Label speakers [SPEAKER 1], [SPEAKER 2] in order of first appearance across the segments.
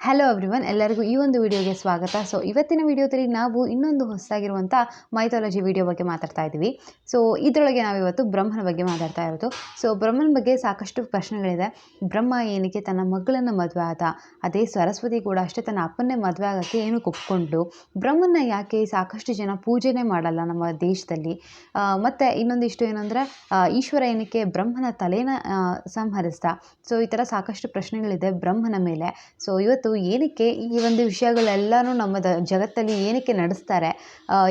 [SPEAKER 1] Hello everyone, ಎಲ್ಲರಿಗೂ ಈ ಒಂದು ವಿಡಿಯೋಗೆ ಸ್ವಾಗತ. ಸೊ ಇವತ್ತಿನ ವಿಡಿಯೋದಲ್ಲಿ ನಾವು ಇನ್ನೊಂದು ಹೊಸದಾಗಿರುವಂಥ ಮೈಥಾಲಜಿ ವಿಡಿಯೋ ಬಗ್ಗೆ ಮಾತಾಡ್ತಾ ಇದ್ದೀವಿ. ಸೊ ಇದರೊಳಗೆ ನಾವಿವತ್ತು ಬ್ರಹ್ಮನ ಬಗ್ಗೆ ಮಾತಾಡ್ತಾ ಇರೋದು. ಸೊ ಬ್ರಹ್ಮನ ಬಗ್ಗೆ ಸಾಕಷ್ಟು ಪ್ರಶ್ನೆಗಳಿದೆ. ಬ್ರಹ್ಮ ಏನಕ್ಕೆ ತನ್ನ ಮಗಳನ್ನು ಮದುವೆ ಆದ, ಅದೇ ಸರಸ್ವತಿ ಕೂಡ ಅಷ್ಟೇ ತನ್ನ ಅಪ್ಪನ್ನೇ ಮದುವೆ ಆಗೋಕ್ಕೆ ಏನಕ್ಕೆ ಒಪ್ಕೊಂಡ್ಲು, ಬ್ರಹ್ಮನ ಯಾಕೆ ಸಾಕಷ್ಟು ಜನ ಪೂಜೆನೇ ಮಾಡಲ್ಲ ನಮ್ಮ ದೇಶದಲ್ಲಿ, ಮತ್ತು ಇನ್ನೊಂದಿಷ್ಟು ಏನಂದರೆ ಈಶ್ವರ ಏನಕ್ಕೆ ಬ್ರಹ್ಮನ ತಲೆನ ಸಂಹರಿಸ್ದ. ಸೊ ಈ ಥರ ಸಾಕಷ್ಟು ಪ್ರಶ್ನೆಗಳಿದೆ ಬ್ರಹ್ಮನ ಮೇಲೆ. ಸೊ ಇವತ್ತು ಏನಕ್ಕೆ ಈ ಒಂದು ವಿಷಯಗಳೆಲ್ಲನೂ ನಮ್ಮ ಜಗತ್ತಲ್ಲಿ ಏನಕ್ಕೆ ನಡೆಸ್ತಾರೆ,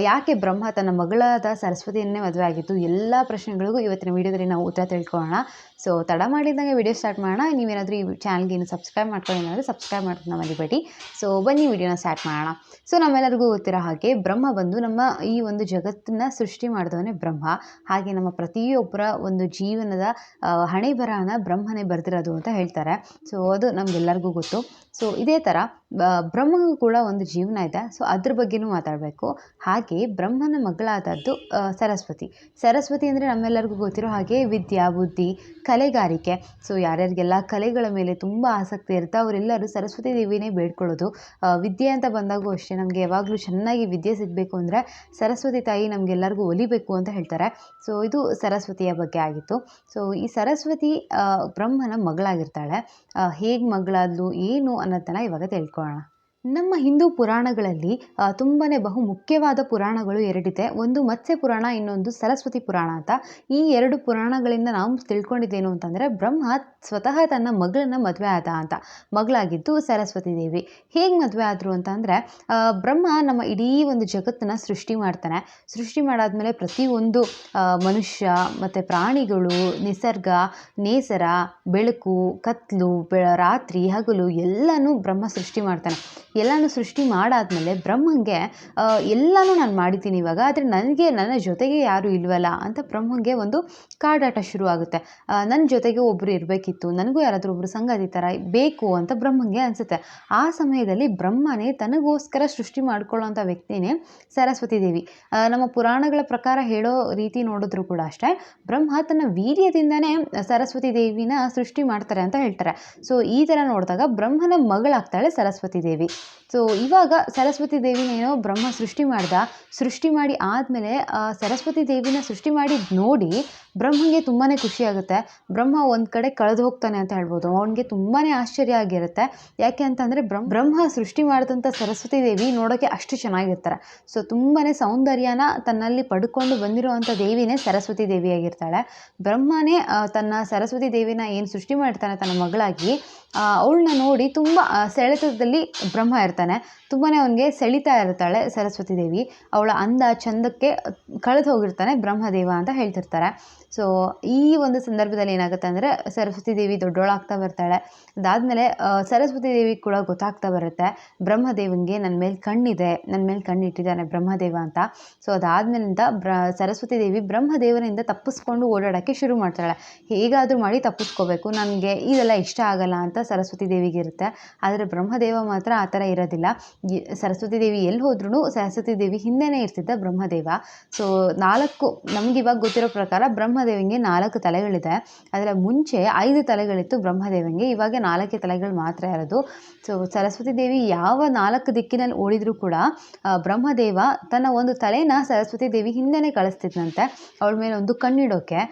[SPEAKER 1] ಯಾಕೆ ಬ್ರಹ್ಮ ತನ್ನ ಮಗಳಾದ ಸರಸ್ವತಿಯನ್ನೇ ಮದುವೆ ಆಗಿತ್ತು, ಎಲ್ಲ ಪ್ರಶ್ನೆಗಳಿಗೂ ಇವತ್ತಿನ ವಿಡಿಯೋದಲ್ಲಿ ನಾವು ಉತ್ತರ ತಿಳ್ಕೊಳ್ಳೋಣ. ಸೊ ತಡ ಮಾಡಿದಂಗೆ ವಿಡಿಯೋ ಸ್ಟಾರ್ಟ್ ಮಾಡೋಣ. ನೀವೇನಾದರೂ ಈ ಚಾನಲ್ಗೆ ಇನ್ನು ಸಬ್ಸ್ಕ್ರೈಬ್ ಮಾಡ್ಕೊಳ್ಳೋದಾದರೆ ಸಬ್ಸ್ಕ್ರೈಬ್ ಮಾಡೋದನ್ನ ಮರಿಬೇಡಿ. ಸೊ ಬನ್ನಿ ವಿಡಿಯೋನ ಸ್ಟಾರ್ಟ್ ಮಾಡೋಣ. ಸೊ ನಮ್ಮೆಲ್ಲರಿಗೂ ಗೊತ್ತಿರೋ ಹಾಗೆ ಬ್ರಹ್ಮ ಬಂದು ನಮ್ಮ ಈ ಒಂದು ಜಗತ್ತನ್ನು ಸೃಷ್ಟಿ ಮಾಡಿದವನೇ ಬ್ರಹ್ಮ. ಹಾಗೆ ನಮ್ಮ ಪ್ರತಿಯೊಬ್ಬರ ಒಂದು ಜೀವನದ ಹಣೆ ಬರಹನ ಬ್ರಹ್ಮನೇ ಬರೆದಿರೋದು ಅಂತ ಹೇಳ್ತಾರೆ. ಸೊ ಅದು ನಮಗೆಲ್ಲರಿಗೂ ಗೊತ್ತು. ಸೊ ಇದೇ ಥರ ಬ್ರಹ್ಮಗೂ ಕೂಡ ಒಂದು ಜೀವನ ಇದೆ. ಸೊ ಅದ್ರ ಬಗ್ಗೆನೂ ಮಾತಾಡಬೇಕು. ಹಾಗೆ ಬ್ರಹ್ಮನ ಮಗಳಾದದ್ದು ಸರಸ್ವತಿ ಅಂದರೆ ನಮ್ಮೆಲ್ಲರಿಗೂ ಗೊತ್ತಿರೋ ಹಾಗೆ ವಿದ್ಯಾ, ಬುದ್ಧಿ, ಕಲೆಗಾರಿಕೆ. ಸೊ ಯಾರ್ಯಾರಿಗೆಲ್ಲ ಕಲೆಗಳ ಮೇಲೆ ತುಂಬ ಆಸಕ್ತಿ ಇರುತ್ತೆ ಅವರೆಲ್ಲರೂ ಸರಸ್ವತಿ ದೇವಿನೇ ಬೇಡ್ಕೊಳ್ಳೋದು. ವಿದ್ಯೆ ಅಂತ ಬಂದಾಗೂ ಅಷ್ಟೇ, ನಮಗೆ ಯಾವಾಗಲೂ ಚೆನ್ನಾಗಿ ವಿದ್ಯೆ ಸಿಗಬೇಕು ಅಂದರೆ ಸರಸ್ವತಿ ತಾಯಿ ನಮಗೆಲ್ಲರಿಗೂ ಒಲಿಬೇಕು ಅಂತ ಹೇಳ್ತಾರೆ. ಸೊ ಇದು ಸರಸ್ವತಿಯ ಬಗ್ಗೆ ಆಗಿತ್ತು. ಸೊ ಈ ಸರಸ್ವತಿ ಬ್ರಹ್ಮನ ಮಗಳಾಗಿರ್ತಾಳೆ. ಹೇಗೆ ಮಗಳಾದ್ಲು ಏನು ಅನ್ನೋದನ್ನು ಇವಾಗ ತಿಳ್ಕೊಳ್ಳೋಣ. ನಮ್ಮ ಹಿಂದೂ ಪುರಾಣಗಳಲ್ಲಿ ತುಂಬಾ ಬಹು ಮುಖ್ಯವಾದ ಪುರಾಣಗಳು ಎರಡಿದೆ. ಒಂದು ಮತ್ಸ್ಯ ಪುರಾಣ, ಇನ್ನೊಂದು ಸರಸ್ವತಿ ಪುರಾಣ ಅಂತ. ಈ ಎರಡು ಪುರಾಣಗಳಿಂದ ನಾವು ತಿಳ್ಕೊಂಡಿದ್ದೇನು ಅಂತಂದರೆ ಬ್ರಹ್ಮ ಸ್ವತಃ ತನ್ನ ಮಗಳನ್ನ ಮದುವೆ ಆದ ಅಂತ. ಮಗಳಾಗಿದ್ದು ಸರಸ್ವತಿ ದೇವಿ. ಹೇಗೆ ಮದುವೆ ಆದರು ಅಂತ ಅಂದರೆ, ಬ್ರಹ್ಮ ನಮ್ಮ ಇಡೀ ಒಂದು ಜಗತ್ತನ್ನು ಸೃಷ್ಟಿ ಮಾಡ್ತಾನೆ. ಸೃಷ್ಟಿ ಮಾಡಾದ್ಮೇಲೆ ಪ್ರತಿಯೊಂದು ಮನುಷ್ಯ ಮತ್ತು ಪ್ರಾಣಿಗಳು, ನಿಸರ್ಗ, ನೇಸರ, ಬೆಳಕು, ಕತ್ಲು, ರಾತ್ರಿ, ಹಗಲು ಎಲ್ಲನೂ ಬ್ರಹ್ಮ ಸೃಷ್ಟಿ ಮಾಡ್ತಾನೆ. ಎಲ್ಲನೂ ಸೃಷ್ಟಿ ಮಾಡಾದ್ಮೇಲೆ ಬ್ರಹ್ಮಂಗೆ ಎಲ್ಲನೂ ನಾನು ಮಾಡಿದ್ದೀನಿ ಇವಾಗ, ಆದರೆ ನನ್ನ ಜೊತೆಗೆ ಯಾರೂ ಇಲ್ವಲ್ಲ ಅಂತ ಬ್ರಹ್ಮಂಗೆ ಒಂದು ಕಾಡಾಟ ಶುರುವಾಗುತ್ತೆ. ನನ್ನ ಜೊತೆಗೆ ಒಬ್ಬರು ಇರಬೇಕಿತ್ತು, ನನಗೂ ಯಾರಾದರೂ ಒಬ್ಬರು ಸಂಗಾತಿ ಥರ ಬೇಕು ಅಂತ ಬ್ರಹ್ಮಂಗೆ ಅನಿಸುತ್ತೆ. ಆ ಸಮಯದಲ್ಲಿ ಬ್ರಹ್ಮನೇ ತನಗೋಸ್ಕರ ಸೃಷ್ಟಿ ಮಾಡ್ಕೊಳ್ಳೋಂಥ ವ್ಯಕ್ತಿನೇ ಸರಸ್ವತಿ ದೇವಿ. ನಮ್ಮ ಪುರಾಣಗಳ ಪ್ರಕಾರ ಹೇಳೋ ರೀತಿ ನೋಡಿದ್ರು ಕೂಡ ಅಷ್ಟೇ, ಬ್ರಹ್ಮ ತನ್ನ ವೀರ್ಯದಿಂದನೇ ಸರಸ್ವತಿ ದೇವಿನ ಸೃಷ್ಟಿ ಮಾಡ್ತಾರೆ ಅಂತ ಹೇಳ್ತಾರೆ. ಸೊ ಈ ಥರ ನೋಡಿದಾಗ ಬ್ರಹ್ಮನ ಮಗಳಾಗ್ತಾಳೆ ಸರಸ್ವತಿ ದೇವಿ. ಸೊ ಇವಾಗ ಸರಸ್ವತಿ ದೇವಿನೇನೋ ಬ್ರಹ್ಮ ಸೃಷ್ಟಿ ಮಾಡಿ ಆದಮೇಲೆ ಸರಸ್ವತಿ ದೇವಿನ ಸೃಷ್ಟಿ ಮಾಡಿ ನೋಡಿ ಬ್ರಹ್ಮಗೆ ತುಂಬಾ ಖುಷಿಯಾಗುತ್ತೆ. ಬ್ರಹ್ಮ ಒಂದು ಕಡೆ ಕಳೆದು ಹೋಗ್ತಾನೆ ಅಂತ ಹೇಳ್ಬೋದು. ಅವನಿಗೆ ತುಂಬಾ ಆಶ್ಚರ್ಯ ಆಗಿರುತ್ತೆ. ಯಾಕೆ ಅಂತಂದರೆ ಬ್ರಹ್ಮ ಸೃಷ್ಟಿ ಮಾಡಿದಂಥ ಸರಸ್ವತಿ ದೇವಿ ನೋಡೋಕ್ಕೆ ಅಷ್ಟು ಚೆನ್ನಾಗಿರ್ತಾರೆ. ಸೊ ತುಂಬಾ ಸೌಂದರ್ಯನ ತನ್ನಲ್ಲಿ ಪಡ್ಕೊಂಡು ಬಂದಿರುವಂಥ ದೇವಿನೇ ಸರಸ್ವತಿ ದೇವಿಯಾಗಿರ್ತಾಳೆ. ಬ್ರಹ್ಮನೇ ತನ್ನ ಸರಸ್ವತಿ ದೇವಿನ ಏನು ಸೃಷ್ಟಿ ಮಾಡ್ತಾನೆ ತನ್ನ ಮಗಳಾಗಿ, ಅವಳನ್ನ ನೋಡಿ ತುಂಬ ಸೆಳೆತದಲ್ಲಿ ಬ್ರಹ್ಮ ಇರ್ತಾನೆ. ತುಂಬಾ ಅವನಿಗೆ ಸೆಳಿತಾ ಇರ್ತಾಳೆ ಸರಸ್ವತಿ ದೇವಿ. ಅವಳ ಅಂದ ಚಂದಕ್ಕೆ ಕಳೆದು ಹೋಗಿರ್ತಾನೆ ಬ್ರಹ್ಮದೇವ ಅಂತ ಹೇಳ್ತಿರ್ತಾರೆ. ಸೊ ಈ ಒಂದು ಸಂದರ್ಭದಲ್ಲಿ ಏನಾಗುತ್ತೆ ಅಂದರೆ ಸರಸ್ವತಿ ದೇವಿ ದೊಡ್ಡೋಳಾಗ್ತಾ ಬರ್ತಾಳೆ. ಅದಾದಮೇಲೆ ಸರಸ್ವತಿ ದೇವಿ ಕೂಡ ಗೊತ್ತಾಗ್ತಾ ಬರುತ್ತೆ ಬ್ರಹ್ಮದೇವನಿಗೆ ನನ್ನ ಮೇಲೆ ಕಣ್ಣಿದೆ, ನನ್ನ ಮೇಲೆ ಕಣ್ಣಿಟ್ಟಿದ್ದಾನೆ ಬ್ರಹ್ಮದೇವ ಅಂತ. ಸೊ ಅದಾದಮೇಲಿಂದ ಸರಸ್ವತಿ ದೇವಿ ಬ್ರಹ್ಮದೇವನಿಂದ ತಪ್ಪಿಸ್ಕೊಂಡು ಓಡಾಡೋಕ್ಕೆ ಶುರು ಮಾಡ್ತಾಳೆ. ಹೇಗಾದರೂ ಮಾಡಿ ತಪ್ಪಿಸ್ಕೋಬೇಕು, ನನಗೆ ಇದೆಲ್ಲ ಇಷ್ಟ ಆಗಲ್ಲ ಅಂತ ಸರಸ್ವತಿ ದೇವಿಗೆ ಇರುತ್ತೆ. ಆದರೆ ಬ್ರಹ್ಮದೇವ ಮಾತ್ರ ಆ ಥರ ಇರೋದಿಲ್ಲ. ಸರಸ್ವತಿ ದೇವಿ ಎಲ್ಲಿ ಹೋದ್ರೂ ಸರಸ್ವತಿ ದೇವಿ ಹಿಂದೆನೇ ಇರ್ತಿದ್ದ ಬ್ರಹ್ಮದೇವ. ಸೊ ನಮಗಿವಾಗ ಗೊತ್ತಿರೋ ಪ್ರಕಾರ ಬ್ರಹ್ಮದೇವನಿಗೆ 4 ತಲೆಗಳಿದೆ. ಅದರ ಮುಂಚೆ 5 ತಲೆಗಳಿತ್ತು ಬ್ರಹ್ಮದೇವನಿಗೆ, ಇವಾಗ 4 ತಲೆಗಳು ಮಾತ್ರ ಇರೋದು. ಸೊ ಸರಸ್ವತಿ ದೇವಿ ಯಾವ 4 ದಿಕ್ಕಿನಲ್ಲಿ ಓಡಿದ್ರೂ ಕೂಡ ಬ್ರಹ್ಮದೇವ ತನ್ನ ಒಂದು ತಲೆನ ಸರಸ್ವತಿ ದೇವಿ ಹಿಂದೆನೇ ಕಳಿಸ್ತಿದ್ದಂತೆ ಅವಳ ಮೇಲೆ ಒಂದು ಕಣ್ಣಿಡೋಕೆ.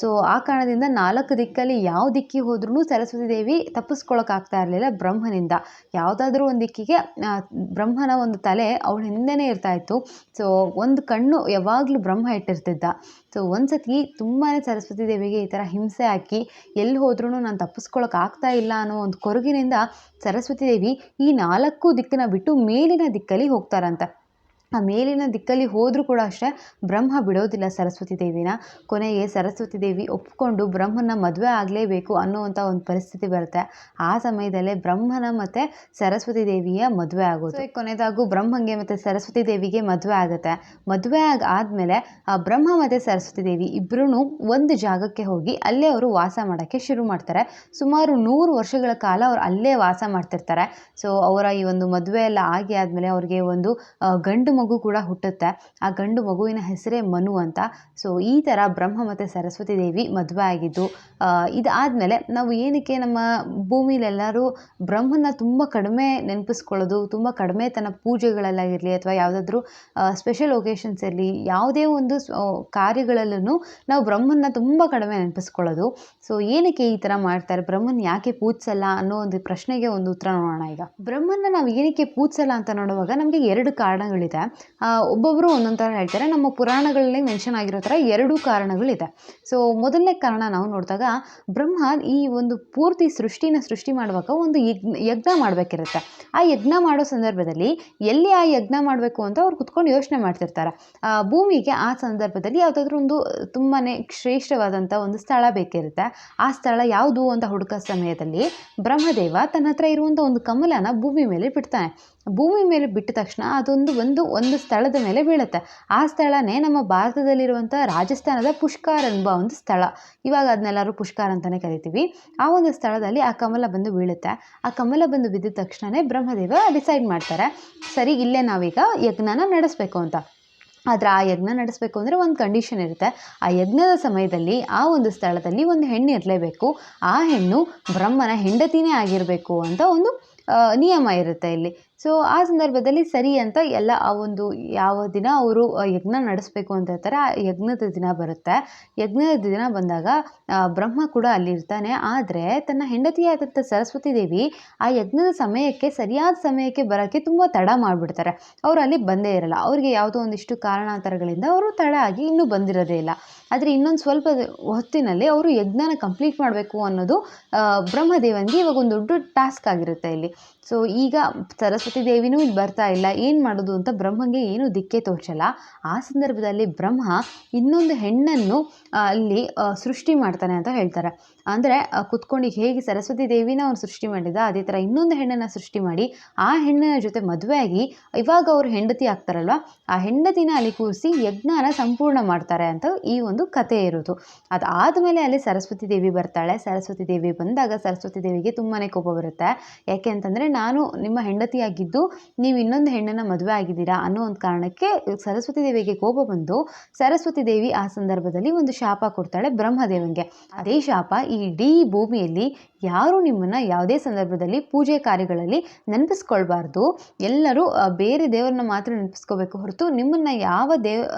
[SPEAKER 1] ಸೊ ಆ ಕಾರಣದಿಂದ 4 ದಿಕ್ಕಲ್ಲಿ ಯಾವ ದಿಕ್ಕಿಗೆ ಹೋದ್ರೂ ಸರಸ್ವತಿ ದೇವಿ ತಪ್ಪಿಸ್ಕೊಳಕ್ಕಾಗ್ತಾ ಇರಲಿಲ್ಲ ಬ್ರಹ್ಮನಿಂದ. ಯಾವುದಾದ್ರೂ ಒಂದು ದಿಕ್ಕಿಗೆ ಬ್ರಹ್ಮನ ಒಂದು ತಲೆ ಅವಳ ಹಿಂದೆನೇ ಇರ್ತಾಯಿತ್ತು. ಸೊ ಒಂದು ಕಣ್ಣು ಯಾವಾಗಲೂ ಬ್ರಹ್ಮ ಇಟ್ಟಿರ್ತಿದ್ದ. ಸೊ ಒಂದು ಸತಿ ತುಂಬಾ ಸರಸ್ವತಿ ದೇವಿಗೆ ಈ ಥರ ಹಿಂಸೆ ಹಾಕಿ ಎಲ್ಲಿ ಹೋದ್ರೂ ನಾನು ತಪ್ಪಿಸ್ಕೊಳಕ್ಕಾಗ್ತಾ ಇಲ್ಲ ಅನ್ನೋ ಒಂದು ಕೊರಗಿನಿಂದ ಸರಸ್ವತಿ ದೇವಿ ಈ 4 ದಿಕ್ಕನ್ನ ಬಿಟ್ಟು ಮೇಲಿನ ದಿಕ್ಕಲ್ಲಿ ಹೋಗ್ತಾರಂತೆ. ಆ ಮೇಲಿನ ದಿಕ್ಕಲ್ಲಿ ಹೋದರೂ ಕೂಡ ಅಷ್ಟೇ ಬ್ರಹ್ಮ ಬಿಡೋದಿಲ್ಲ ಸರಸ್ವತಿ ದೇವಿನ. ಕೊನೆಗೆ ಸರಸ್ವತಿ ದೇವಿ ಒಪ್ಕೊಂಡು ಬ್ರಹ್ಮನ ಮದುವೆ ಆಗಲೇಬೇಕು ಅನ್ನೋವಂಥ ಒಂದು ಪರಿಸ್ಥಿತಿ ಬರುತ್ತೆ. ಆ ಸಮಯದಲ್ಲೇ ಬ್ರಹ್ಮನ ಮತ್ತು ಸರಸ್ವತಿ ದೇವಿಯ ಮದುವೆ ಆಗೋದು. ಕೊನೆಯದಾಗೂ ಬ್ರಹ್ಮಂಗೆ ಮತ್ತು ಸರಸ್ವತಿ ದೇವಿಗೆ ಮದುವೆ ಆಗುತ್ತೆ. ಮದುವೆ ಆದಮೇಲೆ ಬ್ರಹ್ಮ ಮತ್ತು ಸರಸ್ವತಿ ದೇವಿ ಇಬ್ಬರೂ ಒಂದು ಜಾಗಕ್ಕೆ ಹೋಗಿ ಅಲ್ಲೇ ಅವರು ವಾಸ ಮಾಡೋಕ್ಕೆ ಶುರು ಮಾಡ್ತಾರೆ. ಸುಮಾರು 100 ವರ್ಷಗಳ ಕಾಲ ಅವರು ಅಲ್ಲೇ ವಾಸ ಮಾಡ್ತಿರ್ತಾರೆ. ಸೊ ಅವರ ಈ ಒಂದು ಮದುವೆ ಎಲ್ಲ ಆಗಿ ಆದಮೇಲೆ ಅವ್ರಿಗೆ ಒಂದು ಗಂಡು ಮಗು ಕೂಡ ಹುಟ್ಟುತ್ತೆ. ಆ ಗಂಡು ಮಗುವಿನ ಹೆಸರೇ ಮನು ಅಂತ. ಸೊ ಈ ಥರ ಬ್ರಹ್ಮ ಮತ್ತು ಸರಸ್ವತಿ ದೇವಿ ಮದುವೆ ಆಗಿದ್ದು. ಇದಾದಮೇಲೆ ನಾವು ಏನಕ್ಕೆ ನಮ್ಮ ಭೂಮಿಲೆಲ್ಲರೂ ಬ್ರಹ್ಮನ ತುಂಬ ಕಡಿಮೆ ನೆನಪಿಸ್ಕೊಳ್ಳೋದು, ತುಂಬ ಕಡಿಮೆ ತನ್ನ ಪೂಜೆಗಳಲ್ಲಾಗಿರಲಿ ಅಥವಾ ಯಾವುದಾದ್ರೂ ಸ್ಪೆಷಲ್ ಒಕೇಶನ್ಸ್ ಇರಲಿ, ಯಾವುದೇ ಒಂದು ಕಾರ್ಯಗಳಲ್ಲೂ ನಾವು ಬ್ರಹ್ಮನ ತುಂಬ ಕಡಿಮೆ ನೆನಪಿಸ್ಕೊಳ್ಳೋದು. ಸೊ ಏನಕ್ಕೆ ಈ ಥರ ಮಾಡ್ತಾರೆ, ಬ್ರಹ್ಮನ್ ಯಾಕೆ ಪೂಜಿಸಲ್ಲ ಅನ್ನೋ ಒಂದು ಪ್ರಶ್ನೆಗೆ ಒಂದು ಉತ್ತರ ನೋಡೋಣ. ಈಗ ಬ್ರಹ್ಮನ್ನ ನಾವು ಏನಕ್ಕೆ ಪೂಜಿಸಲ್ಲ ಅಂತ ನೋಡುವಾಗ ನಮಗೆ 2 ಕಾರಣಗಳಿದೆ. ಒಬ್ಬೊಬ್ಬರು ಒಂದೊಂದು ಥರ ಹೇಳ್ತಾರೆ. ನಮ್ಮ ಪುರಾಣಗಳಲ್ಲಿ ಮೆನ್ಷನ್ ಆಗಿರೋ ಥರ 2 ಕಾರಣಗಳಿದೆ. ಸೊ ಮೊದಲನೇ ಕಾರಣ ನಾವು ನೋಡಿದಾಗ, ಬ್ರಹ್ಮ ಈ ಒಂದು ಪೂರ್ತಿ ಸೃಷ್ಟಿ ಮಾಡುವಾಗ ಒಂದು ಯಜ್ಞ ಮಾಡಬೇಕಿರುತ್ತೆ. ಆ ಯಜ್ಞ ಮಾಡೋ ಸಂದರ್ಭದಲ್ಲಿ ಎಲ್ಲಿ ಆ ಯಜ್ಞ ಮಾಡಬೇಕು ಅಂತ ಅವ್ರು ಕುತ್ಕೊಂಡು ಯೋಚನೆ ಮಾಡ್ತಿರ್ತಾರೆ. ಭೂಮಿಗೆ ಆ ಸಂದರ್ಭದಲ್ಲಿ ಯಾವುದಾದ್ರೂ ಒಂದು ತುಂಬಾ ಶ್ರೇಷ್ಠವಾದಂಥ ಒಂದು ಸ್ಥಳ ಬೇಕಿರುತ್ತೆ. ಆ ಸ್ಥಳ ಯಾವುದು ಅಂತ ಹುಡುಕೋ ಸಮಯದಲ್ಲಿ ಬ್ರಹ್ಮದೇವ ತನ್ನ ಹತ್ರ ಇರುವಂಥ ಒಂದು ಕಮಲನ ಭೂಮಿ ಮೇಲೆ ಬಿಡ್ತಾನೆ. ಭೂಮಿ ಮೇಲೆ ಬಿಟ್ಟ ತಕ್ಷಣ ಅದೊಂದು ಒಂದು ಸ್ಥಳದ ಮೇಲೆ ಬೀಳುತ್ತೆ. ಆ ಸ್ಥಳನೇ ನಮ್ಮ ಭಾರತದಲ್ಲಿರುವಂಥ ರಾಜಸ್ಥಾನದ ಪುಷ್ಕರ್ ಎಂಬ ಒಂದು ಸ್ಥಳ. ಇವಾಗ ಅದನ್ನೆಲ್ಲರೂ ಪುಷ್ಕರ್ ಅಂತಲೇ ಕರಿತೀವಿ. ಆ ಒಂದು ಸ್ಥಳದಲ್ಲಿ ಆ ಕಮಲ ಬಂದು ಬೀಳುತ್ತೆ. ಆ ಕಮಲ ಬಂದು ಬಿದ್ದ ತಕ್ಷಣವೇ ಬ್ರಹ್ಮದೇವ ಡಿಸೈಡ್ ಮಾಡ್ತಾರೆ, ಸರಿ ಇಲ್ಲೇ ನಾವೀಗ ಯಜ್ಞನ ನಡೆಸಬೇಕು ಅಂತ. ಆದರೆ ಆ ಯಜ್ಞ ನಡೆಸಬೇಕು ಅಂದರೆ ಒಂದು ಕಂಡೀಷನ್ ಇರುತ್ತೆ. ಆ ಯಜ್ಞದ ಸಮಯದಲ್ಲಿ ಆ ಒಂದು ಸ್ಥಳದಲ್ಲಿ ಒಂದು ಹೆಣ್ಣು ಇರಲೇಬೇಕು. ಆ ಹೆಣ್ಣು ಬ್ರಹ್ಮನ ಹೆಂಡತಿನೇ ಆಗಿರಬೇಕು ಅಂತ ಒಂದು ನಿಯಮ ಇರುತ್ತೆ ಇಲ್ಲಿ. ಸೊ ಆ ಸಂದರ್ಭದಲ್ಲಿ ಸರಿ ಅಂತ ಎಲ್ಲ ಆ ಒಂದು ಯಾವ ದಿನ ಅವರು ಯಜ್ಞ ನಡೆಸಬೇಕು ಅಂತ ಹೇಳ್ತಾರೆ, ಆ ಯಜ್ಞದ ದಿನ ಬರುತ್ತೆ. ಯಜ್ಞದ ದಿನ ಬಂದಾಗ ಬ್ರಹ್ಮ ಕೂಡ ಅಲ್ಲಿರ್ತಾನೆ. ಆದರೆ ತನ್ನ ಹೆಂಡತಿಯಾದಂಥ ಸರಸ್ವತಿ ದೇವಿ ಆ ಯಜ್ಞದ ಸಮಯಕ್ಕೆ ಸರಿಯಾದ ಸಮಯಕ್ಕೆ ಬರೋಕ್ಕೆ ತುಂಬ ತಡ ಮಾಡಿಬಿಡ್ತಾರೆ. ಅವರು ಅಲ್ಲಿ ಬಂದೇ ಇರಲ್ಲ. ಅವರಿಗೆ ಯಾವುದೋ ಒಂದಿಷ್ಟು ಕಾರಣಾಂತರಗಳಿಂದ ಅವರು ತಡ ಆಗಿ ಇನ್ನೂ ಬಂದಿರೋದೇ ಇಲ್ಲ. ಆದರೆ ಇನ್ನೊಂದು ಸ್ವಲ್ಪ ಹೊತ್ತಿನಲ್ಲಿ ಅವರು ಯಜ್ಞನ ಕಂಪ್ಲೀಟ್ ಮಾಡಬೇಕು ಅನ್ನೋದು ಬ್ರಹ್ಮದೇವನಿಗೆ ಇವಾಗ ಒಂದು ದೊಡ್ಡ ಟಾಸ್ಕ್ ಆಗಿರುತ್ತೆ ಇಲ್ಲಿ. ಸೊ ಈಗ ಸರಸ್ವತಿ ದೇವಿನೂ ಇಲ್ಲಿ ಬರ್ತಾ ಇಲ್ಲ, ಏನು ಮಾಡೋದು ಅಂತ ಬ್ರಹ್ಮಗೆ ಏನೂ ದಿಕ್ಕೇ ತೋಚಲ್ಲ. ಆ ಸಂದರ್ಭದಲ್ಲಿ ಬ್ರಹ್ಮ ಇನ್ನೊಂದು ಹೆಣ್ಣನ್ನು ಅಲ್ಲಿ ಸೃಷ್ಟಿ ಮಾಡ್ತಾನೆ ಅಂತ ಹೇಳ್ತಾರೆ. ಅಂದರೆ ಕುತ್ಕೊಂಡು ಹೇಗೆ ಸರಸ್ವತಿ ದೇವಿನ ಅವ್ರು ಸೃಷ್ಟಿ ಮಾಡಿದ, ಅದೇ ಥರ ಇನ್ನೊಂದು ಹೆಣ್ಣನ್ನು ಸೃಷ್ಟಿ ಮಾಡಿ ಆ ಹೆಣ್ಣಿನ ಜೊತೆ ಮದುವೆಯಾಗಿ ಇವಾಗ ಅವರು ಹೆಂಡತಿ ಆಗ್ತಾರಲ್ವ, ಆ ಹೆಂಡತಿನ ಅಲ್ಲಿ ಕೂರಿಸಿ ಯಜ್ಞನ ಸಂಪೂರ್ಣ ಮಾಡ್ತಾರೆ ಅಂತ ಈ ಒಂದು ಕಥೆ ಇರೋದು. ಅದಾದಮೇಲೆ ಅಲ್ಲಿ ಸರಸ್ವತಿ ದೇವಿ ಬರ್ತಾಳೆ. ಸರಸ್ವತಿ ದೇವಿ ಬಂದಾಗ ಸರಸ್ವತಿ ದೇವಿಗೆ ತುಂಬಾ ಕೋಪ ಬರುತ್ತೆ. ಯಾಕೆ ಅಂತಂದರೆ, ನಾನು ನಿಮ್ಮ ಹೆಂಡತಿಯಾಗಿದ್ದು ನೀವು ಇನ್ನೊಂದು ಹೆಣ್ಣನ್ನು ಮದುವೆ ಆಗಿದ್ದೀರಾ ಅನ್ನೋ ಒಂದು ಕಾರಣಕ್ಕೆ ಸರಸ್ವತಿ ದೇವಿಗೆ ಕೋಪ ಬಂದು ಸರಸ್ವತಿ ದೇವಿ ಆ ಸಂದರ್ಭದಲ್ಲಿ ಒಂದು ಶಾಪ ಕೊಡ್ತಾಳೆ ಬ್ರಹ್ಮದೇವನಿಗೆ. ಅದೇ ಶಾಪ ಈ ಇಡೀ ಭೂಮಿಯಲ್ಲಿ ಯಾರು ನಿಮ್ಮನ್ನು ಯಾವುದೇ ಸಂದರ್ಭದಲ್ಲಿ ಪೂಜೆ ಕಾರ್ಯಗಳಲ್ಲಿ ನೆನಪಿಸ್ಕೊಳ್ಬಾರ್ದು, ಎಲ್ಲರೂ ಬೇರೆ ದೇವರನ್ನ ಮಾತ್ರ ನೆನಪಿಸ್ಕೋಬೇಕು ಹೊರತು ನಿಮ್ಮನ್ನು ಯಾವ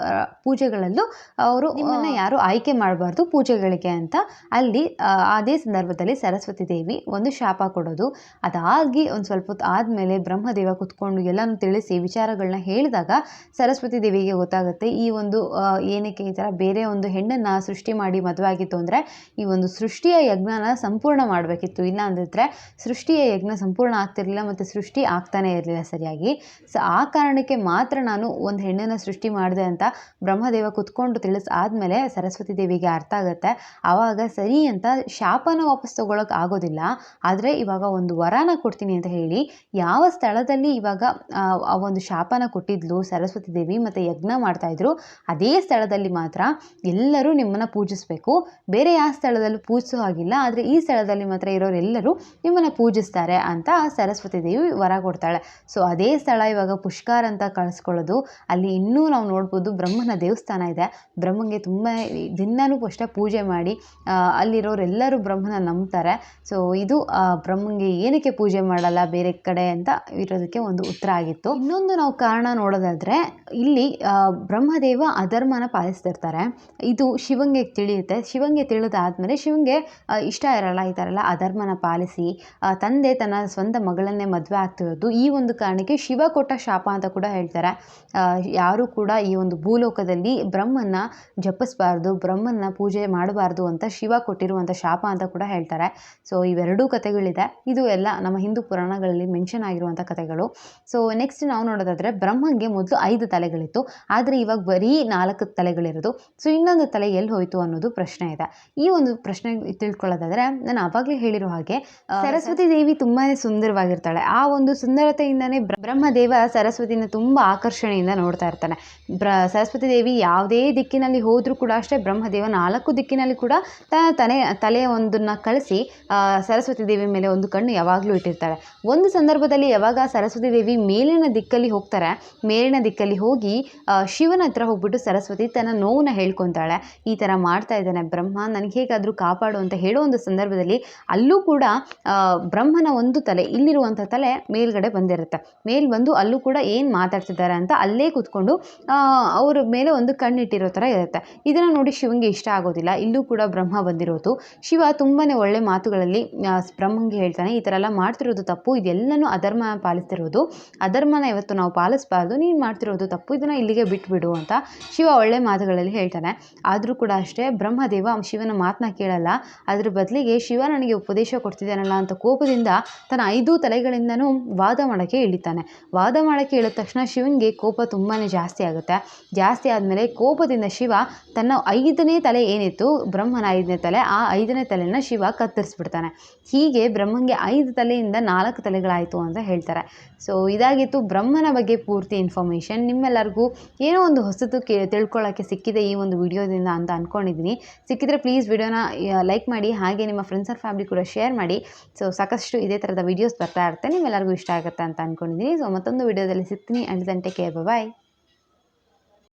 [SPEAKER 1] ಪೂಜೆಗಳಲ್ಲೂ ಅವರು ನಿಮ್ಮನ್ನು ಯಾರು ಆಯ್ಕೆ ಮಾಡಬಾರ್ದು ಪೂಜೆಗಳಿಗೆ ಅಂತ ಅಲ್ಲಿ ಅದೇ ಸಂದರ್ಭದಲ್ಲಿ ಸರಸ್ವತಿ ದೇವಿ ಒಂದು ಶಾಪ ಕೊಡೋದು. ಅದಾಗಿ ಒಂದು ಸ್ವಲ್ಪ ಹೊತ್ತು ಆದಮೇಲೆ ಬ್ರಹ್ಮದೇವ ಕುತ್ಕೊಂಡು ಎಲ್ಲನೂ ತಿಳಿಸಿ ವಿಚಾರಗಳನ್ನ ಹೇಳಿದಾಗ ಸರಸ್ವತಿ ದೇವಿಗೆ ಗೊತ್ತಾಗುತ್ತೆ, ಈ ಒಂದು ಏನಕ್ಕೆ ಈ ಥರ ಬೇರೆ ಒಂದು ಹೆಣ್ಣನ್ನು ಸೃಷ್ಟಿ ಮಾಡಿ ಮದುವೆ ಆಗಿತ್ತು ಅಂದರೆ ಈ ಒಂದು ಸೃಷ್ಟಿಯ ಯಜ್ಞನ ಸಂಪೂರ್ಣ ಮಾಡಬೇಕಿತ್ತು. ಇಲ್ಲ ಅಂದಿದ್ರೆ ಸೃಷ್ಟಿಯ ಯಜ್ಞ ಸಂಪೂರ್ಣ ಆಗ್ತಿರಲಿಲ್ಲ ಮತ್ತು ಸೃಷ್ಟಿ ಆಗ್ತಾನೇ ಇರಲಿಲ್ಲ ಸರಿಯಾಗಿ. ಸೊ ಆ ಕಾರಣಕ್ಕೆ ಮಾತ್ರ ನಾನು ಒಂದು ಹೆಣ್ಣನ್ನು ಸೃಷ್ಟಿ ಮಾಡಿದೆ ಅಂತ ಬ್ರಹ್ಮದೇವ ಕುತ್ಕೊಂಡು ತಿಳಿಸಾದ್ಮೇಲೆ ಸರಸ್ವತಿ ದೇವಿಗೆ ಅರ್ಥ ಆಗುತ್ತೆ. ಆವಾಗ ಸರಿ ಅಂತ ಶಾಪನ ವಾಪಸ್ ತೊಗೊಳಕ್ಕೆ ಆಗೋದಿಲ್ಲ, ಆದರೆ ಇವಾಗ ಒಂದು ವರನ ಕೊಡ್ತೀನಿ ಅಂತ ಹೇಳಿ ಯಾವ ಸ್ಥಳದಲ್ಲಿ ಇವಾಗ ಆ ಒಂದು ಶಾಪನ ಕೊಟ್ಟಿದ್ಲು ಸರಸ್ವತಿ ದೇವಿ ಮತ್ತು ಯಜ್ಞ ಮಾಡ್ತಾಯಿದ್ರು ಅದೇ ಸ್ಥಳದಲ್ಲಿ ಮಾತ್ರ ಎಲ್ಲರೂ ನಿಮ್ಮನ್ನು ಪೂಜಿಸಬೇಕು. ಬೇರೆ ಯಾವ ಸ್ಥಳದಲ್ಲೂ ಪೂಜಿಸೋ ಹಾಗಿಲ್ಲ, ಆದರೆ ಈ ಸ್ಥಳದಲ್ಲಿ ಮಾತ್ರ ಇರೋರೆಲ್ಲರೂ ನಿಮ್ಮನ್ನು ಪೂಜಿಸ್ತಾರೆ ಅಂತ ಸರಸ್ವತಿ ದೇವಿ ವರ ಕೊಡ್ತಾಳೆ. ಸೊ ಅದೇ ಸ್ಥಳ ಇವಾಗ ಪುಷ್ಕರ್ ಅಂತ ಕಳಿಸ್ಕೊಳ್ಳೋದು. ಅಲ್ಲಿ ಇನ್ನೂ ನಾವು ನೋಡ್ಬೋದು ಬ್ರಹ್ಮನ ದೇವಸ್ಥಾನ ಇದೆ. ಬ್ರಹ್ಮಗೆ ತುಂಬ ದಿನವೂ ಅಷ್ಟೇ ಪೂಜೆ ಮಾಡಿ ಅಲ್ಲಿರೋರೆಲ್ಲರೂ ಬ್ರಹ್ಮನ ನಂಬ್ತಾರೆ. ಸೊ ಇದು ಬ್ರಹ್ಮಗೆ ಏನಕ್ಕೆ ಪೂಜೆ ಮಾಡಲ್ಲ ಬೇರೆ ಕಡೆ ಅಂತ ಇರೋದಕ್ಕೆ ಒಂದು ಉತ್ತರ ಆಗಿತ್ತು. ಇನ್ನೊಂದು ನಾವು ಕಾರಣ ನೋಡೋದಾದರೆ ಇಲ್ಲಿ ಬ್ರಹ್ಮದೇವ ಅಧರ್ಮನ ಪಾಲಿಸ್ತಿರ್ತಾರೆ. ಇದು ಶಿವಂಗೆ ತಿಳಿಯುತ್ತೆ. ಶಿವಂಗೆ ತಿಳಿದಾದ್ಮೇಲೆ ಶಿವಂಗೆ ಇಷ್ಟ ಇರಲ್ಲ ಈ ಥರ ಎಲ್ಲ ಅಧರ್ಮನ ಪಾಲಿಸಿ ತಂದೆ ತನ್ನ ಸ್ವಂತ ಮಗಳನ್ನೇ ಮದುವೆ ಆಗ್ತಿರೋದು. ಈ ಒಂದು ಕಾರಣಕ್ಕೆ ಶಿವ ಕೊಟ್ಟ ಶಾಪ ಅಂತ ಕೂಡ ಹೇಳ್ತಾರೆ. ಯಾರೂ ಕೂಡ ಈ ಒಂದು ಭೂಲೋಕದಲ್ಲಿ ಬ್ರಹ್ಮನ್ನ ಜಪಿಸಬಾರ್ದು, ಬ್ರಹ್ಮನ್ನ ಪೂಜೆ ಮಾಡಬಾರ್ದು ಅಂತ ಶಿವ ಕೊಟ್ಟಿರುವಂಥ ಶಾಪ ಅಂತ ಕೂಡ ಹೇಳ್ತಾರೆ. ಸೊ ಇವೆರಡೂ ಕಥೆಗಳಿದೆ. ಇದು ಎಲ್ಲ ನಮ್ಮ ಹಿಂದೂ ಪುರಾಣಗಳಲ್ಲಿ ಮೆನ್ಷನ್ ಆಗಿರುವಂಥ ಕಥೆಗಳು. ಸೊ ನೆಕ್ಸ್ಟ್ ನಾವು ನೋಡೋದಾದರೆ ಬ್ರಹ್ಮಂಗೆ ಮೊದಲು 5 ತಲೆಗಳಿತ್ತು, ಆದರೆ ಇವಾಗ ಬರೀ 4 ತಲೆಗಳಿರೋದು. ಸೊ ಇನ್ನೊಂದು ತಲೆ ಎಲ್ಲಿ ಹೋಯಿತು ಅನ್ನೋದು ಪ್ರಶ್ನೆ ಇದೆ. ಈ ಒಂದು ಪ್ರಶ್ನೆ ತಿಳ್ಕೊಳ್ಳೋದಾದರೆ, ನಾನು ಆವಾಗಲೇ ಹೇಳಿರೋ ಹಾಗೆ ಸರಸ್ವತಿ ದೇವಿ ತುಂಬಾ ಸುಂದರವಾಗಿರ್ತಾಳೆ. ಆ ಒಂದು ಸುಂದರತೆಯಿಂದನೇ ಬ್ರಹ್ಮದೇವ ಸರಸ್ವತಿನ ತುಂಬ ಆಕರ್ಷಣೆಯಿಂದ ನೋಡ್ತಾ ಇರ್ತಾನೆ. ಸರಸ್ವತಿ ದೇವಿ ಯಾವುದೇ ದಿಕ್ಕಿನಲ್ಲಿ ಹೋದರೂ ಕೂಡ ಅಷ್ಟೇ, ಬ್ರಹ್ಮದೇವ 4 ದಿಕ್ಕಿನಲ್ಲಿ ಕೂಡ ತಲೆಯ ಒಂದನ್ನು ಕಳಿಸಿ ಸರಸ್ವತಿ ದೇವಿ ಮೇಲೆ ಒಂದು ಕಣ್ಣು ಯಾವಾಗಲೂ ಇಟ್ಟಿರ್ತಾಳೆ. ಒಂದು ಸಂದರ್ಭದಲ್ಲಿ ಯಾವಾಗ ಸರಸ್ವತಿ ದೇವಿ ಮೇಲಿನ ದಿಕ್ಕಲ್ಲಿ ಹೋಗ್ತಾರೆ, ಮೇಲಿನ ದಿಕ್ಕಲ್ಲಿ ಹೋಗಿ ಶಿವನ ಹತ್ರ ಹೋಗ್ಬಿಟ್ಟು ಸರಸ್ವತಿ ತನ್ನ ನೋವನ್ನ ಹೇಳ್ಕೊತಾಳೆ. ಈ ಥರ ಮಾಡ್ತಾ ಇದ್ದಾನೆ ಬ್ರಹ್ಮ, ನನಗೆ ಹೇಗಾದರೂ ಕಾಪಾಡು ಅಂತ ಹೇಳೋ ಒಂದು ಸಂದರ್ಭದಲ್ಲಿ ಅಲ್ಲೂ ಕೂಡ ಬ್ರಹ್ಮನ ಒಂದು ತಲೆ, ಇಲ್ಲಿರುವಂಥ ತಲೆ ಮೇಲ್ಗಡೆ ಬಂದಿರುತ್ತೆ. ಬಂದು ಅಲ್ಲೂ ಕೂಡ ಏನು ಮಾತಾಡ್ತಿದ್ದಾರೆ ಅಂತ ಅಲ್ಲೇ ಕೂತ್ಕೊಂಡು ಅವ್ರ ಮೇಲೆ ಒಂದು ಕಣ್ಣಿಟ್ಟಿರೋ ಥರ ಇರುತ್ತೆ. ಇದನ್ನು ನೋಡಿ ಶಿವಂಗೆ ಇಷ್ಟ ಆಗೋದಿಲ್ಲ. ಇಲ್ಲೂ ಕೂಡ ಬ್ರಹ್ಮ ಬಂದಿರೋದು. ಶಿವ ತುಂಬಾ ಒಳ್ಳೆ ಮಾತುಗಳಲ್ಲಿ ಬ್ರಹ್ಮಂಗೆ ಹೇಳ್ತಾನೆ, ಈ ಥರ ಎಲ್ಲ ಮಾಡ್ತಿರೋದು ತಪ್ಪು, ಇದೆಲ್ಲನೂ ಅಧರ್ಮ ಪಾಲಿಸ್ತಿರೋದು, ಅಧರ್ಮನ ಇವತ್ತು ನಾವು ಪಾಲಿಸಬಾರ್ದು, ನೀನು ಮಾಡ್ತಿರೋದು ತಪ್ಪು, ಇದನ್ನು ಇಲ್ಲಿಗೆ ಬಿಟ್ಬಿಡು ಅಂತ ಶಿವ ಒಳ್ಳೆ ಮಾತುಗಳಲ್ಲಿ ಹೇಳ್ತಾನೆ. ಆದರೂ ಕೂಡ ಅಷ್ಟೇ ಬ್ರಹ್ಮದೇವ ಶಿವನ ಮಾತನ್ನ ಕೇಳಲ್ಲ. ಅದ್ರ ಬದಲಿಗೆ ಶಿವ ನನಗೆ ಉಪದೇಶ ಕೊಡ್ತಿದ್ದಾನಲ್ಲ ಅಂತ ಕೋಪದಿಂದ ತನ್ನ 5 ತಲೆಗಳಿಂದನೂ ವಾದ ಮಾಡೋಕ್ಕೆ ಇಳಿತಾನೆ. ವಾದ ಮಾಡೋಕ್ಕೆ ಇಳಿದ ತಕ್ಷಣ ಶಿವನಿಗೆ ಕೋಪ ತುಂಬಾ ಜಾಸ್ತಿ ಆಗುತ್ತೆ. ಜಾಸ್ತಿ ಆದಮೇಲೆ ಕೋಪದಿಂದ ಶಿವ ತನ್ನ 5ನೇ ತಲೆ ಏನಿತ್ತು, ಬ್ರಹ್ಮನ 5ನೇ ತಲೆ, ಆ 5ನೇ ತಲೆನ ಶಿವ ಕತ್ತರಿಸ್ಬಿಡ್ತಾನೆ. ಹೀಗೆ ಬ್ರಹ್ಮಂಗೆ 5 ತಲೆಯಿಂದ 4 ತಲೆಗಳಾಯಿತು ಅಂತ ಹೇಳ್ತಾರೆ. ಸೊ ಇದಾಗಿತ್ತು ಬ್ರಹ್ಮನ ಬಗ್ಗೆ ಪೂರ್ತಿ ಇನ್ಫಾರ್ಮೇಷನ್. ನಿಮ್ಮೆಲ್ಲರಿಗೂ ಏನೋ ಒಂದು ಹೊಸತು ತಿಳ್ಕೊಳ್ಳೋಕ್ಕೆ ಸಿಕ್ಕಿದೆ ಈ ಒಂದು ವಿಡಿಯೋದಿಂದ ಅಂತ ಅಂದ್ಕೊಂಡಿದ್ದೀನಿ. ಸಿಕ್ಕಿದ್ರೆ ಪ್ಲೀಸ್ ವಿಡಿಯೋನ ಲೈಕ್ ಮಾಡಿ, ಹಾಗೆ ನಿಮ್ಮ ಫ್ರೆಂಡ್ಸ್ ಆ್ಯಂಡ್ ಫ್ಯಾಮಿಲಿ ಕೂಡ ಶೇರ್ ಮಾಡಿ. ಸೊ ಸಾಕಷ್ಟು ಇದೇ ಥರದ ವೀಡಿಯೋಸ್ ಬರ್ತಾ ಇರುತ್ತೆ, ನಿಮ್ಮೆಲ್ಲರಿಗೂ ಇಷ್ಟ ಆಗುತ್ತೆ ಅಂತ ಅಂದ್ಕೊಂಡಿದ್ದೀನಿ. ಸೊ ಮತ್ತೊಂದು ವಿಡಿಯೋದಲ್ಲಿ ಸಿಗ್ತೀನಿ. And then take care, bye.